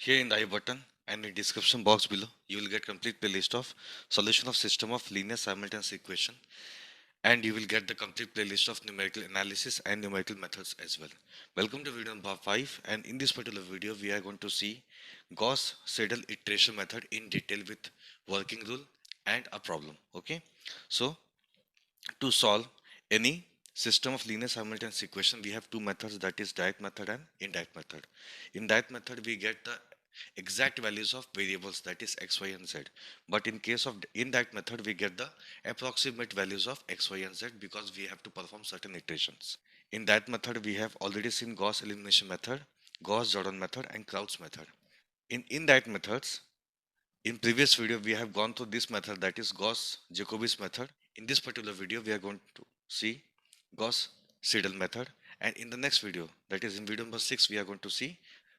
Here in the I button and in description box below, you will get complete playlist of solution of system of linear simultaneous equation, and you will get the complete playlist of numerical analysis and numerical methods as well. Welcome to video number 5, and in this particular video we are going to see Gauss-Seidel iteration method in detail with working rule and a problem. Okay, so to solve any system of linear simultaneous equation, we have two methods, that is direct method and indirect method. In direct method we get the exact values of variables, that is x, y and z, but in case of indirect method we get the approximate values of x, y and z because we have to perform certain iterations. In that method we have already seen Gauss elimination method, Gauss Jordan method and Krauss method. In indirect methods, in previous video we have gone through this method, that is Gauss Jacobi's method. In this particular video we are going to see Gauss Seidel method, and in the next video, that is in video number 6, we are going to see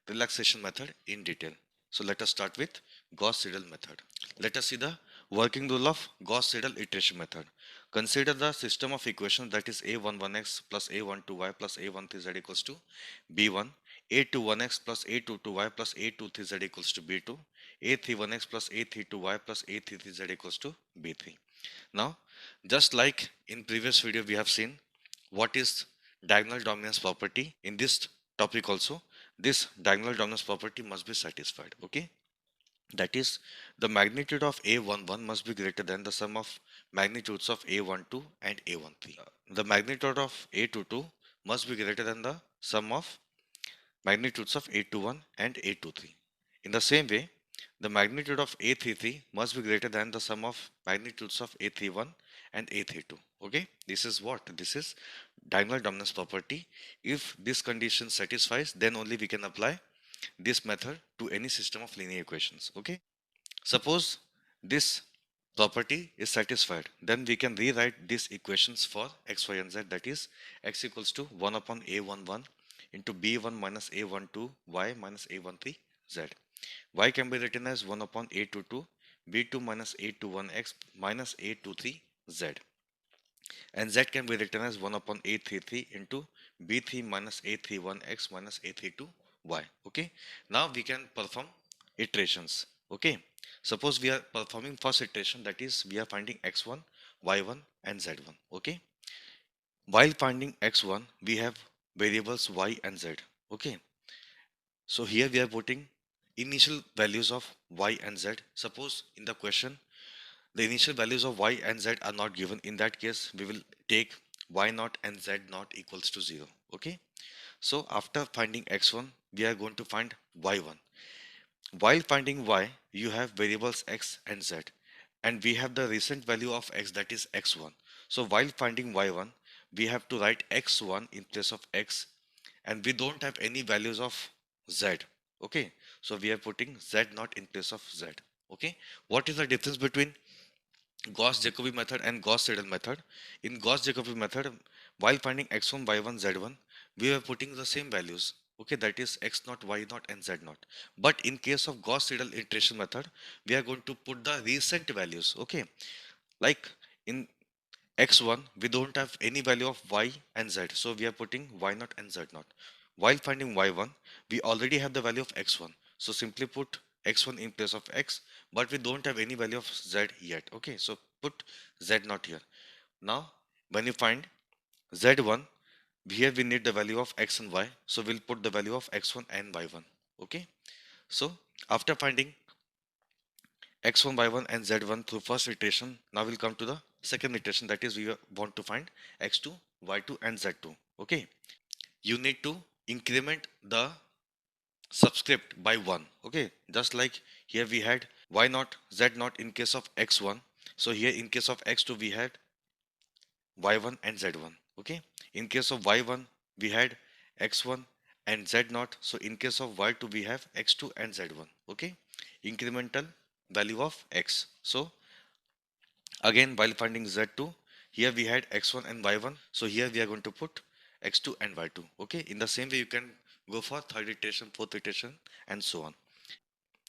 relaxation method in detail. So let us start with Gauss Seidel method. Let us see the working rule of Gauss Seidel iteration method. Consider the system of equations, that is a11x plus a12y plus a13z equals to b1, a21x plus a22y plus a23z equals to b2, a31x plus a32y plus a33z equals to b3. Now, just like in previous video we have seen what is diagonal dominance property, in this topic also this diagonal dominance property must be satisfied. Okay, that is, the magnitude of a11 must be greater than the sum of magnitudes of a12 and a13. The magnitude of a22 must be greater than the sum of magnitudes of a21 and a23. In the same way, the magnitude of a33 must be greater than the sum of magnitudes of a31 and a32. Okay, this is what? This is diagonal dominance property. If this condition satisfies, then only we can apply this method to any system of linear equations. Okay, suppose this property is satisfied, then we can rewrite these equations for x, y and z, that is x equals to 1 upon a11 into b1 minus a12 y minus a13 z. Y can be written as 1 upon a22 b2 minus a21 x minus a23 z, and z can be written as 1 upon a33 into b3 minus a31 x minus a32 y. Okay, now we can perform iterations. Okay, suppose we are performing first iteration, that is we are finding x1, y1 and z1. Okay, while finding x1 we have variables y and z. Okay, so here we are putting initial values of y and z. Suppose in the question the initial values of y and z are not given, in that case we will take y naught and z naught equals to 0. Okay, so after finding x1 we are going to find y1. While finding y, you have variables x and z, and we have the recent value of x, that is x1. So while finding y1 we have to write x1 in place of x, and we don't have any values of z. Okay, so we are putting z naught in place of z. Okay, what is the difference between Gauss-Jacobi method and Gauss-Seidel method? In Gauss-Jacobi method, while finding x1, y1, z1, we were putting the same values. Okay, that is x naught, y naught and z naught. But in case of Gauss-Seidel iteration method, we are going to put the recent values. Okay, like in x1, we don't have any value of y and z, so we are putting y naught and z naught. While finding y1, we already have the value of x1, so simply put x1 in place of x, but we don't have any value of z yet. Okay, so put z naught here. Now when you find z1, here we need the value of x and y, so we'll put the value of x1 and y1. Okay, so after finding x1, y1 and z1 through first iteration, now we'll come to the second iteration, that is we want to find x2, y2 and z2. Okay, you need to increment the subscript by 1. Okay, just like here we had y naught, z naught in case of x1, so here in case of x2 we had y1 and z1. Okay, in case of y1 we had x1 and z naught, so in case of y2 we have x2 and z1. Okay, incremental value of x. So again, while finding z2, here we had x1 and y1, so here we are going to put x2 and y2. Okay, in the same way you can go for third iteration, fourth iteration and so on.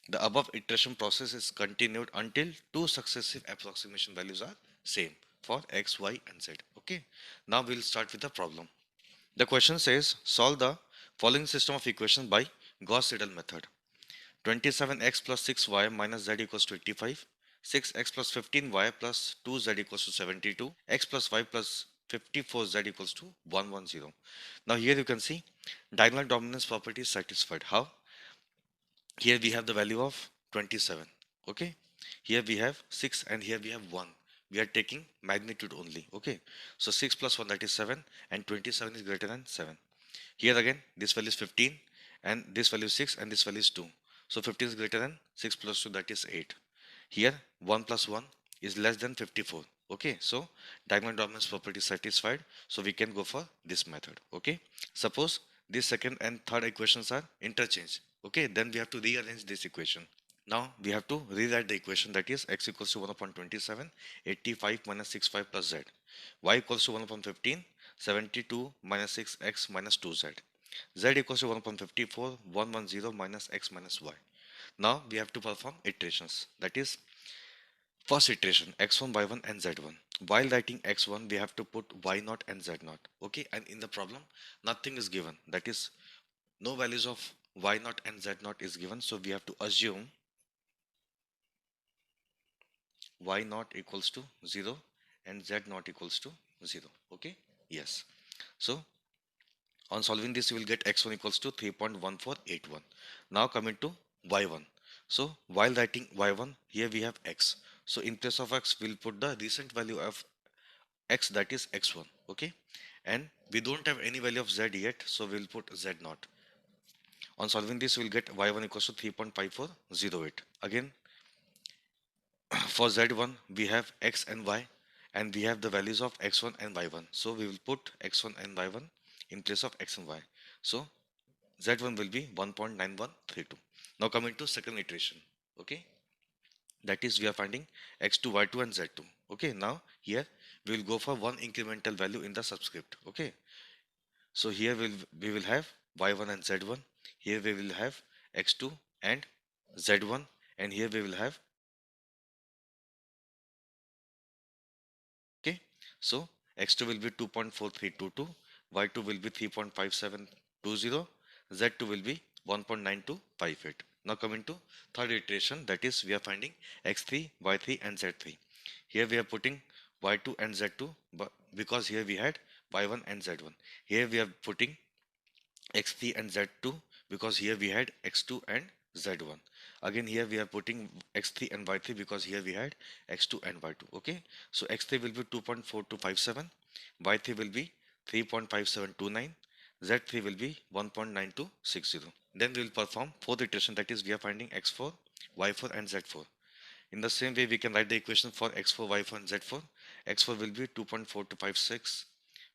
The above iteration process is continued until two successive approximation values are same for x, y and z. Okay, now we'll start with the problem. The question says solve the following system of equations by Gauss-Seidel method. 27x plus 6y minus z equals to 85. 6x plus 15y plus 2z equals to 72. X plus y plus 54z equals to 110. Now here you can see diagonal dominance property is satisfied. How? Here we have the value of 27. Okay. Here we have 6 and here we have 1. We are taking magnitude only. Okay. So 6 plus 1, that is 7, and 27 is greater than 7. Here again this value is 15 and this value is 6 and this value is 2. So 15 is greater than 6 plus 2, that is 8. Here 1 plus 1 is less than 54. Okay, so diagonal dominance property is satisfied. So we can go for this method. Okay, suppose this second and third equations are interchanged. Okay, then we have to rearrange this equation. Now we have to rewrite the equation, that is x equals to 1 upon 27, 85 minus 65 plus z. Y equals to 1 upon 15, 72 minus 6x minus 2z. Z equals to 1 upon 54, 110 minus x minus y. Now we have to perform iterations, that is first iteration x1, y1 and z1. While writing x1 we have to put y0 and z0. Okay, and in the problem nothing is given, that is no values of y0 and z0 is given, so we have to assume y0 equals to 0 and z0 equals to 0. Okay, yes. So on solving this, you will get x1 equals to 3.1481. Now coming to y1. So while writing y1, here we have x. So in place of x, we'll put the recent value of x, that is x1. Okay, and we don't have any value of z yet, so we'll put z0. On solving this, we'll get y1 equals to 3.5408. Again, for z1 we have x and y, and we have the values of x1 and y1, so we will put x1 and y1 in place of x and y. So z1 will be 1.9132. Now coming to second iteration. Okay, that is we are finding x2, y2 and z2. Okay, now here we will go for one incremental value in the subscript. Okay, so here we will have y1 and z1. Here we will have x2 and z1, and here we will have. Okay, so x2 will be 2.4322, y2 will be 3.5720, z2 will be 1.9258. Now coming to third iteration, that is we are finding x3, y3 and z3. Here we are putting y2 and z2, but because here we had y1 and z1. Here we are putting x3 and z2 because here we had x2 and z1. Again here we are putting x3 and y3 because here we had x2 and y2. Okay, so x3 will be 2.4257, y3 will be 3.5729, z3 will be 1.9260. Then we will perform fourth iteration, that is we are finding x4, y4 and z4. In the same way we can write the equation for x4, y4 and z4. x4 will be 2.4256,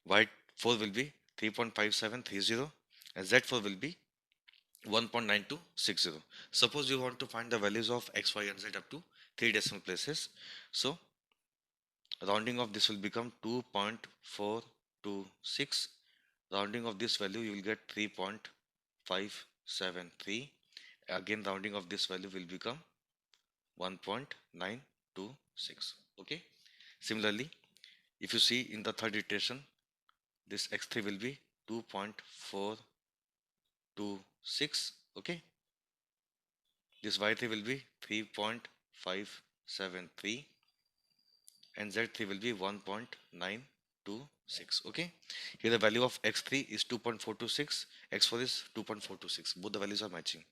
y4 will be 3.5730, and z4 will be 1.9260. Suppose you want to find the values of x, y and z up to 3 decimal places. So rounding of this will become 2.426. Rounding of this value you will get 3.573. Again rounding of this value will become 1.926. Okay, similarly if you see in the third iteration, this x3 will be 2.426. Okay, this y3 will be 3.573 and z3 will be 1.926. Okay, here the value of x3 is 2.426, x4 is 2.426, both the values are matching.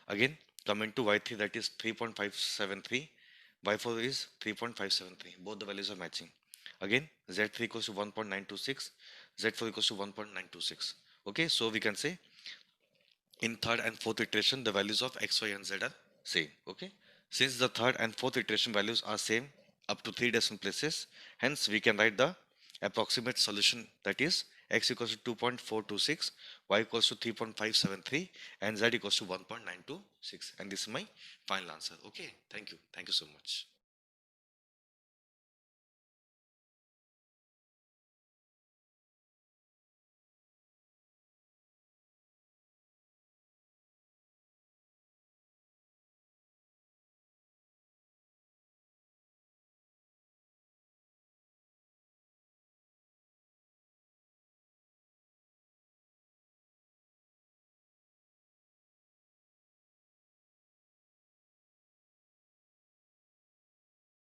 Again coming to y3, that is 3.573, y4 is 3.573, both the values are matching. Again z3 equals to 1.926, z4 equals to 1.926. Okay, so we can say in third and fourth iteration the values of x, y and z are same. Okay, since the third and fourth iteration values are same up to 3 decimal places, hence we can write the approximate solution, that is x equals to 2.426, y equals to 3.573 and z equals to 1.926, and this is my final answer. Okay, thank you so much.